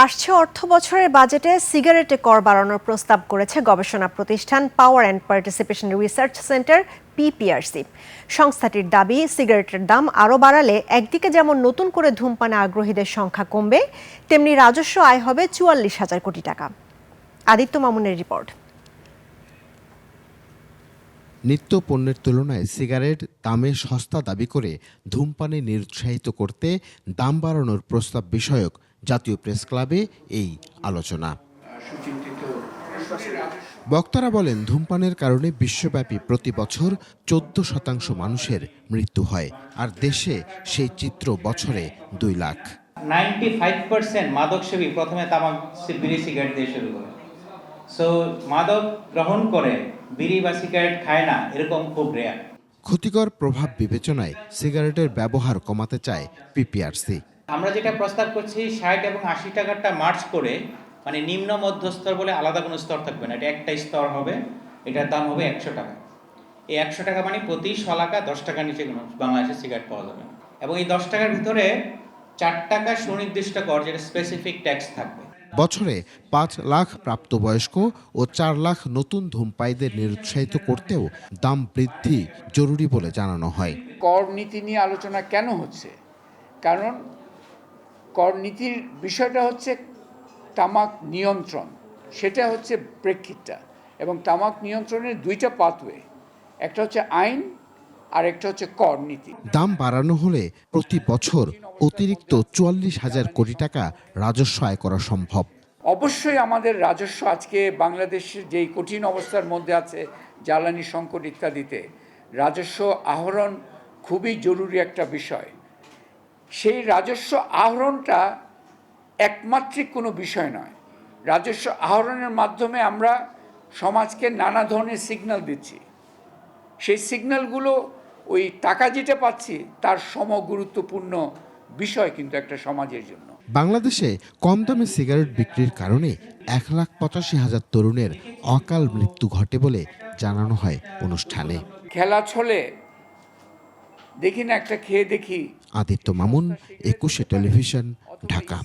আসছে অর্থবছরের বাজেটে সিগারেটে কর বাড়ানোর প্রস্তাব করেছে গবেষণা প্রতিষ্ঠান power and participation research centre PPRC. সংস্থাটির দাবি, সিগারেটের দাম আরও বাড়ালে একদিকে যেমন নতুন করে ধূমপানে আগ্রহীদের সংখ্যা কমবে, তেমনি রাজস্ব আয় হবে ৪৪,০০০ কোটি টাকা। আদিত্য মামুনের রিপোর্ট। নিত্য পণ্যের তুলনায় সিগারেট দামে সস্তা দাবি করে ধূমপানে নিরুৎসাহিত করতে দাম বাড়ানোর প্রস্তাব বিষয়ক জাতীয় প্রেস ক্লাবে এই আলোচনা। বক্তারা বলেন, ধূমপানের কারণে বিশ্বব্যাপী প্রতি বছর ১৪% মানুষের মৃত্যু হয়, আর দেশে সেই চিত্র বছরে ২ লাখ। 95% মাদক সেবী প্রথমে তামাক বিড়ি সিগারেট দিয়ে শুরু করে। সো মাদক গ্রহণ করে বিড়ি বা সিগারেট খায় না, এরকম খুব রেয়ার। ক্ষতিকর প্রভাব বিবেচনায় সিগারেটের ব্যবহার কমাতে চায় পিপিআরসি। আমরা যেটা প্রস্তাব করছি ৬০ এবং ৮০ টাকাটা মার্চ করে, মানে নিম্ন মধ্যস্তর বলে আলাদা কোনো স্তর থাকবে না, এটা একটা স্তর হবে, এটার দাম হবে ১০০ টাকা। এই ১০০ টাকা মানে প্রতি শলাকা ১০ টাকার নিচে কোনো বাংলাদেশে সিগারেট পাওয়া যাবে না। এবং এই ১০ টাকার ভিতরে ৪ টাকা সুনির্দিষ্ট কর, যেটা স্পেসিফিক ট্যাক্স থাকবে। বছরে ৫ লাখ প্রাপ্তবয়স্ক ও ৪ লাখ নতুন ধূমপায়ীদের নিরুৎসাহিত করতেও দাম বৃদ্ধি জরুরি বলে জানানো হয়। কর নীতি নিয়ে আলোচনা কেন হচ্ছে? কারণ কর নীতির বিষয়টা হচ্ছে তামাক নিয়ন্ত্রণ, সেটা হচ্ছে প্রেক্ষিতটা। এবং তামাক নিয়ন্ত্রণের দুইটা পাথওয়ে, একটা হচ্ছে আইন আর একটা হচ্ছে কর নীতি। দাম বাড়ানো হলে প্রতি বছর অতিরিক্ত ৪৪,০০০ কোটি টাকা রাজস্ব আয় করা সম্ভব। অবশ্যই আমাদের রাজস্ব আজকে বাংলাদেশের যেই কঠিন অবস্থার মধ্যে আছে, জ্বালানি সংকট ইত্যাদিতে, রাজস্ব আহরণ খুবই জরুরি একটা বিষয়। সেই রাজস্ব আহরণটা একমাত্রিক কোনো বিষয় নয়। রাজস্ব আহরণের মাধ্যমে আমরা সমাজকে নানা ধরনের সিগন্যাল দিচ্ছি। সেই সিগন্যালগুলো ওই টাকা যেটা পাচ্ছি তার সমগুরুত্বপূর্ণ বিষয় কিন্তু একটা সমাজের জন্য। বাংলাদেশে কম দামে সিগারেট বিক্রির কারণে ১,৮৫,০০০ তরুণের অকাল মৃত্যু ঘটে বলে জানানো হয় অনুষ্ঠানে। খেলা ছলে দেখি না, একটা খেয়ে দেখি। আদিত্য মামুন, ২১শে টেলিভিশন, ঢাকা।